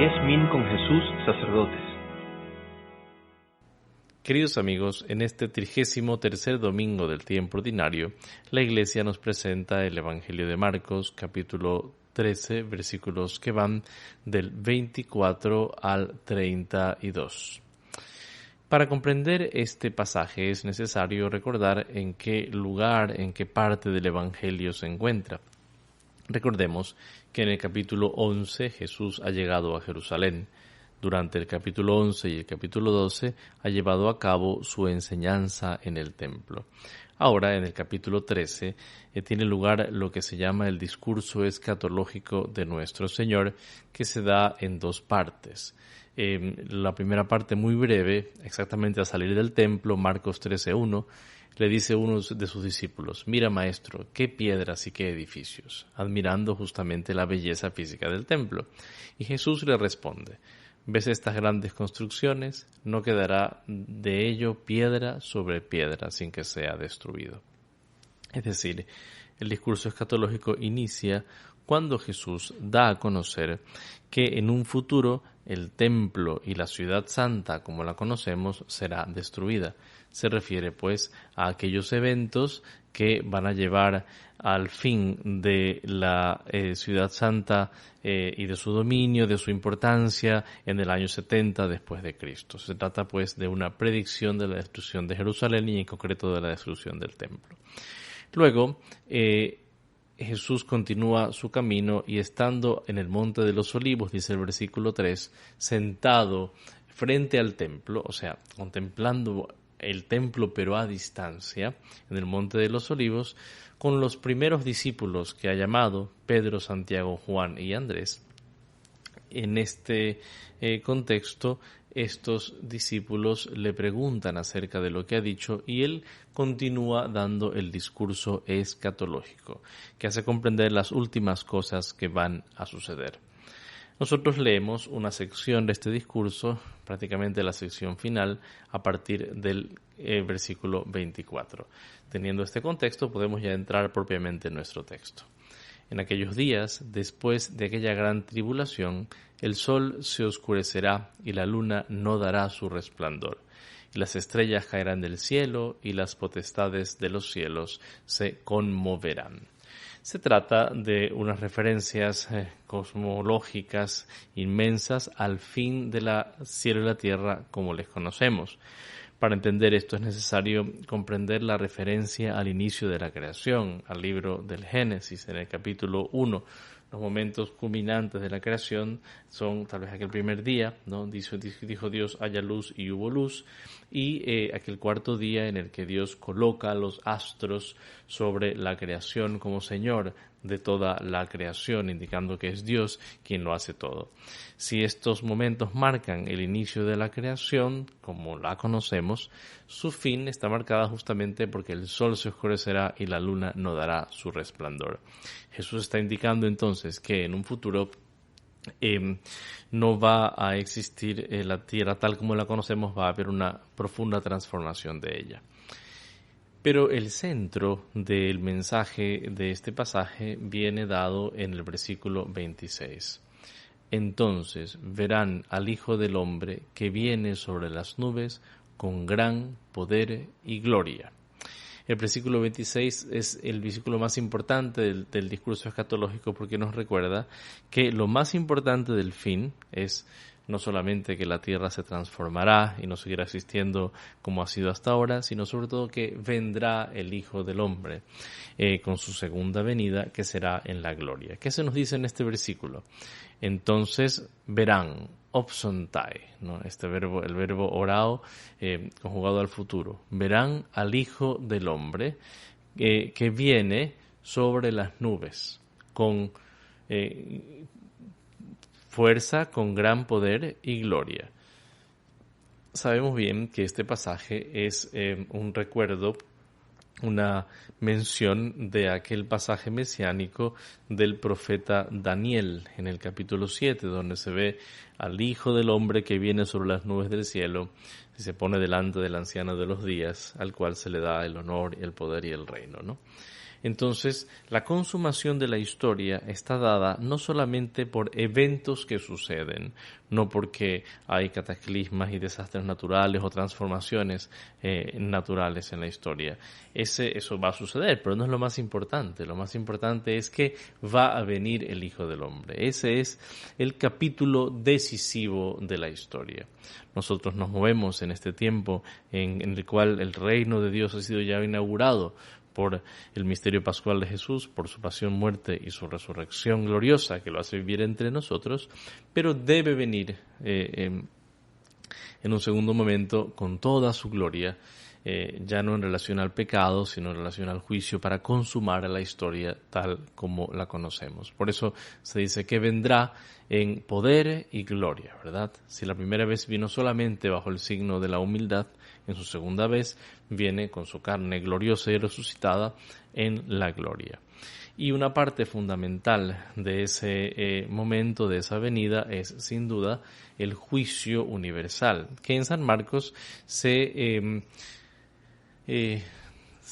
10 Min con Jesús, sacerdotes. Queridos amigos, en este 33º domingo del tiempo ordinario, la Iglesia nos presenta el Evangelio de Marcos, capítulo 13, versículos que van del 24 al 32. Para comprender este pasaje es necesario recordar en qué lugar, en qué parte del Evangelio se encuentra. Recordemos que en el capítulo 11 Jesús ha llegado a Jerusalén. Durante el capítulo 11 y el capítulo 12 ha llevado a cabo su enseñanza en el templo. Ahora, en el capítulo 13, tiene lugar lo que se llama el discurso escatológico de nuestro Señor, que se da en dos partes. La primera parte muy breve, exactamente al salir del templo, Marcos 13:1, le dice a uno de sus discípulos: «Mira, maestro, qué piedras y qué edificios», admirando justamente la belleza física del templo. Y Jesús le responde: «¿Ves estas grandes construcciones? No quedará de ello piedra sobre piedra sin que sea destruido». Es decir, el discurso escatológico inicia cuando Jesús da a conocer que en un futuro el templo y la ciudad santa, como la conocemos, será destruida. Se refiere, pues, a aquellos eventos que van a llevar al fin de la ciudad santa y de su dominio, de su importancia en el año 70 después de Cristo. Se trata, pues, de una predicción de la destrucción de Jerusalén y en concreto de la destrucción del templo. Luego, Jesús continúa su camino y estando en el Monte de los Olivos, dice el versículo 3, sentado frente al templo, o sea, contemplando el templo pero a distancia, en el Monte de los Olivos, con los primeros discípulos que ha llamado, Pedro, Santiago, Juan y Andrés. En este contexto, estos discípulos le preguntan acerca de lo que ha dicho y él continúa dando el discurso escatológico, que hace comprender las últimas cosas que van a suceder. Nosotros leemos una sección de este discurso, prácticamente la sección final, a partir del versículo 24. Teniendo este contexto, podemos ya entrar propiamente en nuestro texto. En aquellos días, después de aquella gran tribulación, el sol se oscurecerá y la luna no dará su resplandor, y las estrellas caerán del cielo y las potestades de los cielos se conmoverán. Se trata de unas referencias cosmológicas inmensas al fin de la cielo y la tierra como les conocemos. Para entender esto es necesario comprender la referencia al inicio de la creación, al libro del Génesis, en el capítulo 1. Los momentos culminantes de la creación son tal vez aquel primer día, ¿no? Dijo Dios, haya luz y hubo luz, y aquel cuarto día en el que Dios coloca los astros sobre la creación como Señor de toda la creación, indicando que es Dios quien lo hace todo. Si estos momentos marcan el inicio de la creación, como la conocemos, su fin está marcada justamente porque el sol se oscurecerá y la luna no dará su resplandor. Jesús está indicando entonces que en un futuro no va a existir la tierra tal como la conocemos, va a haber una profunda transformación de ella. Pero el centro del mensaje de este pasaje viene dado en el versículo 26. Entonces verán al Hijo del Hombre que viene sobre las nubes con gran poder y gloria. El versículo 26 es el versículo más importante del discurso escatológico porque nos recuerda que lo más importante del fin es no solamente que la tierra se transformará y no seguirá existiendo como ha sido hasta ahora, sino sobre todo que vendrá el Hijo del Hombre con su segunda venida, que será en la gloria. ¿Qué se nos dice en este versículo? Entonces verán, opsontai, ¿no? Este verbo, el verbo orao conjugado al futuro. Verán al Hijo del Hombre que viene sobre las nubes con fuerza, con gran poder y gloria. Sabemos bien que este pasaje es un recuerdo, una mención de aquel pasaje mesiánico del profeta Daniel en el capítulo 7, donde se ve al Hijo del Hombre que viene sobre las nubes del cielo y se pone delante del anciano de los días, al cual se le da el honor, el poder y el reino, ¿no? Entonces, la consumación de la historia está dada no solamente por eventos que suceden, no porque hay cataclismas y desastres naturales o transformaciones naturales en la historia. Eso va a suceder, pero no es lo más importante. Lo más importante es que va a venir el Hijo del Hombre. Ese es el capítulo decisivo de la historia. Nosotros nos movemos en este tiempo en el cual el reino de Dios ha sido ya inaugurado por el misterio pascual de Jesús, por su pasión, muerte y su resurrección gloriosa que lo hace vivir entre nosotros, pero debe venir en un segundo momento con toda su gloria, ya no en relación al pecado, sino en relación al juicio, para consumar la historia tal como la conocemos. Por eso se dice que vendrá en poder y gloria, ¿verdad? Si la primera vez vino solamente bajo el signo de la humildad, en su segunda vez viene con su carne gloriosa y resucitada en la gloria. Y una parte fundamental de ese momento, de esa venida, es sin duda el juicio universal, que en San Marcos se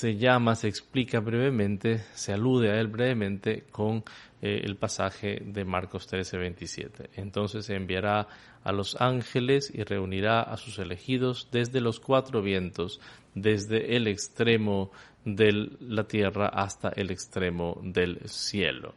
llama, se explica brevemente, se alude a él brevemente con el pasaje de Marcos 13:27. Entonces se enviará a los ángeles y reunirá a sus elegidos desde los cuatro vientos, desde el extremo de la tierra hasta el extremo del cielo.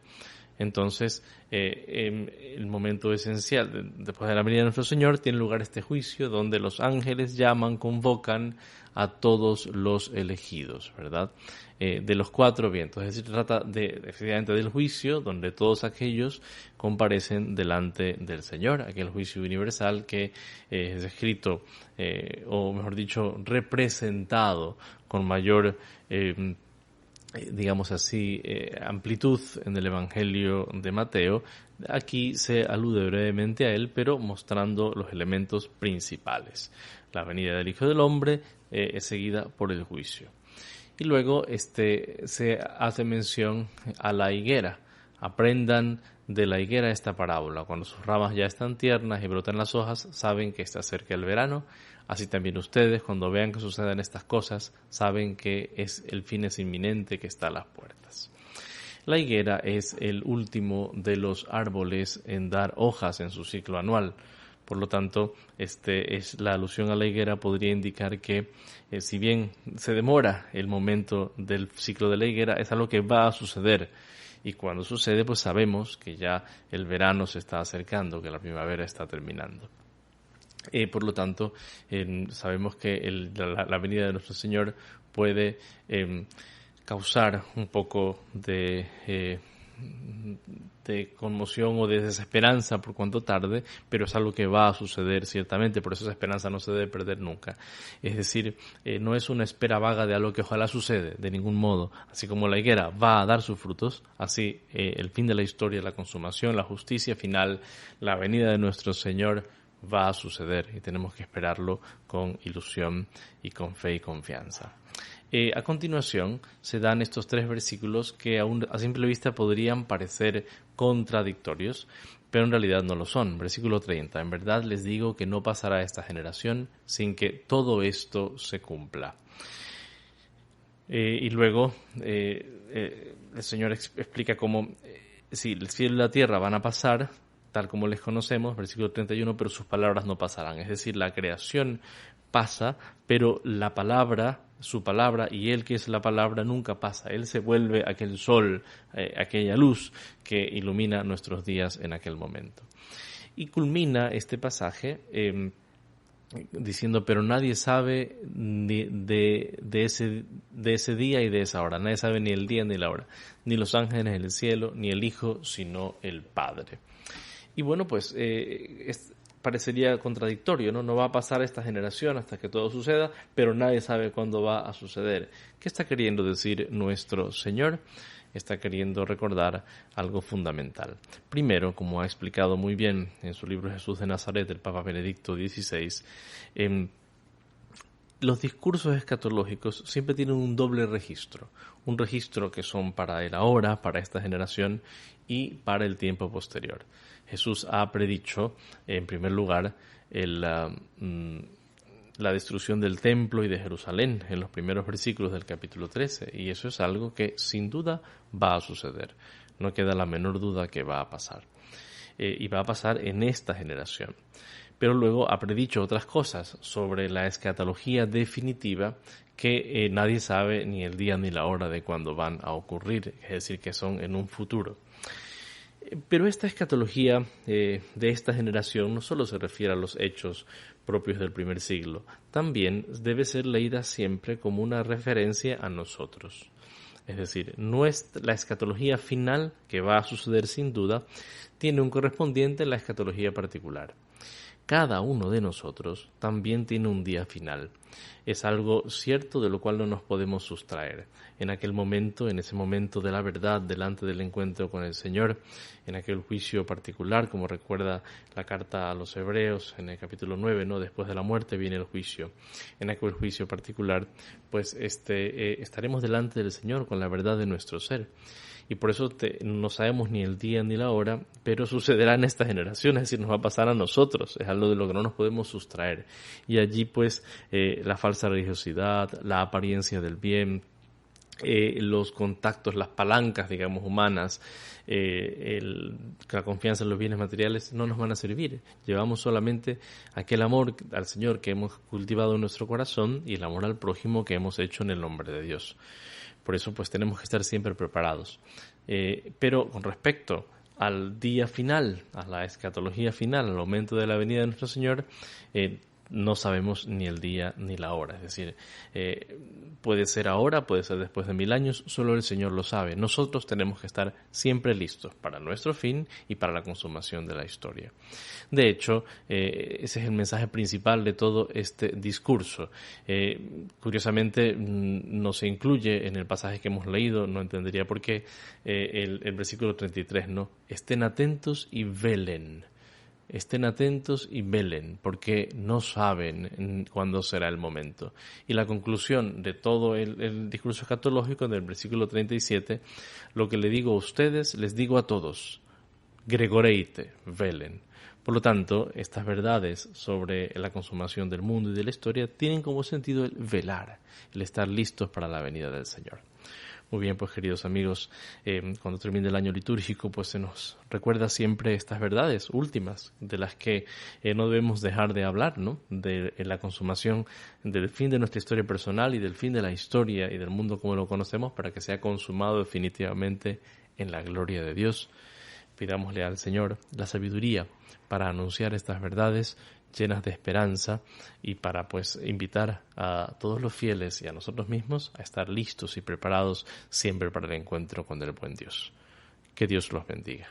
Entonces, en el momento esencial, después de la venida de nuestro Señor, tiene lugar este juicio donde los ángeles llaman, convocan a todos los elegidos, ¿verdad? De los cuatro vientos. Es decir, trata efectivamente del juicio donde todos aquellos comparecen delante del Señor, aquel juicio universal que es escrito, o mejor dicho, representado con mayor digamos así, amplitud en el Evangelio de Mateo. Aquí se alude brevemente a él, pero mostrando los elementos principales. La venida del Hijo del Hombre es seguida por el juicio. Y luego se hace mención a la higuera. Aprendan de la higuera esta parábola. Cuando sus ramas ya están tiernas y brotan las hojas, saben que está cerca el verano. Así también ustedes, cuando vean que suceden estas cosas, saben que el fin es inminente, que está a las puertas. La higuera es el último de los árboles en dar hojas en su ciclo anual. Por lo tanto, la alusión a la higuera podría indicar que si bien se demora el momento del ciclo de la higuera, es algo que va a suceder. Y cuando sucede, pues sabemos que ya el verano se está acercando, que la primavera está terminando. Por lo tanto, sabemos que la venida de nuestro Señor puede causar un poco de conmoción o de desesperanza por cuanto tarde, pero es algo que va a suceder ciertamente, por eso esa esperanza no se debe perder nunca. Es decir, no es una espera vaga de algo que ojalá sucede, de ningún modo. Así como la higuera va a dar sus frutos, así el fin de la historia, la consumación, la justicia final, la venida de nuestro Señor va a suceder y tenemos que esperarlo con ilusión y con fe y confianza. A continuación se dan estos tres versículos que a simple vista podrían parecer contradictorios, pero en realidad no lo son. Versículo 30. En verdad les digo que no pasará esta generación sin que todo esto se cumpla. Y luego el Señor explica cómo si el cielo y la tierra van a pasar, tal como les conocemos, versículo 31, pero sus palabras no pasarán. Es decir, la creación pasa, pero la palabra, su palabra y Él que es la palabra nunca pasa. Él se vuelve aquel sol, aquella luz que ilumina nuestros días en aquel momento. Y culmina este pasaje diciendo, pero nadie sabe de ese día y de esa hora. Nadie sabe ni el día ni la hora, ni los ángeles en el cielo, ni el Hijo, sino el Padre. Y bueno, pues parecería contradictorio, ¿no? No va a pasar esta generación hasta que todo suceda, pero nadie sabe cuándo va a suceder. ¿Qué está queriendo decir nuestro Señor? Está queriendo recordar algo fundamental. Primero, como ha explicado muy bien en su libro Jesús de Nazaret, el Papa Benedicto XVI, los discursos escatológicos siempre tienen un doble registro. Un registro que son para el ahora, para esta generación, y para el tiempo posterior. Jesús ha predicho, en primer lugar, la destrucción del templo y de Jerusalén en los primeros versículos del capítulo 13, y eso es algo que sin duda va a suceder. No queda la menor duda que va a pasar. Y va a pasar en esta generación. Pero luego ha predicho otras cosas sobre la escatología definitiva que nadie sabe ni el día ni la hora de cuándo van a ocurrir, es decir, que son en un futuro. Pero esta escatología de esta generación no solo se refiere a los hechos propios del primer siglo, también debe ser leída siempre como una referencia a nosotros. Es decir, la escatología final, que va a suceder sin duda, tiene un correspondiente en la escatología particular. Cada uno de nosotros también tiene un día final. Es algo cierto de lo cual no nos podemos sustraer. En aquel momento, en ese momento de la verdad, delante del encuentro con el Señor, en aquel juicio particular, como recuerda la carta a los Hebreos en el capítulo 9, ¿no? Después de la muerte viene el juicio. En aquel juicio particular, pues estaremos delante del Señor con la verdad de nuestro ser. Y por eso no sabemos ni el día ni la hora, pero sucederá en esta generación, es decir, nos va a pasar a nosotros, es algo de lo que no nos podemos sustraer. Y allí pues la falsa religiosidad, la apariencia del bien, los contactos, las palancas, digamos, humanas, la confianza en los bienes materiales no nos van a servir. Llevamos solamente aquel amor al Señor que hemos cultivado en nuestro corazón y el amor al prójimo que hemos hecho en el nombre de Dios. Por eso pues tenemos que estar siempre preparados. Pero con respecto al día final, a la escatología final, al momento de la venida de nuestro Señor, no sabemos ni el día ni la hora. Es decir, puede ser ahora, puede ser después de 1000 años, solo el Señor lo sabe. Nosotros tenemos que estar siempre listos para nuestro fin y para la consumación de la historia. De hecho, ese es el mensaje principal de todo este discurso. Curiosamente, no se incluye en el pasaje que hemos leído, no entendería por qué, el versículo 33, ¿no? Estén atentos y velen. Estén atentos y velen, porque no saben cuándo será el momento. Y la conclusión de todo el discurso escatológico del versículo 37, lo que le digo a ustedes, les digo a todos, gregoreite, velen. Por lo tanto, estas verdades sobre la consumación del mundo y de la historia tienen como sentido el velar, el estar listos para la venida del Señor. Muy bien, pues queridos amigos, cuando termine el año litúrgico, pues se nos recuerda siempre estas verdades últimas de las que no debemos dejar de hablar, ¿no? De la consumación del fin de nuestra historia personal y del fin de la historia y del mundo como lo conocemos para que sea consumado definitivamente en la gloria de Dios. Pidámosle al Señor la sabiduría para anunciar estas verdades llenas de esperanza y para pues invitar a todos los fieles y a nosotros mismos a estar listos y preparados siempre para el encuentro con el buen Dios. Que Dios los bendiga.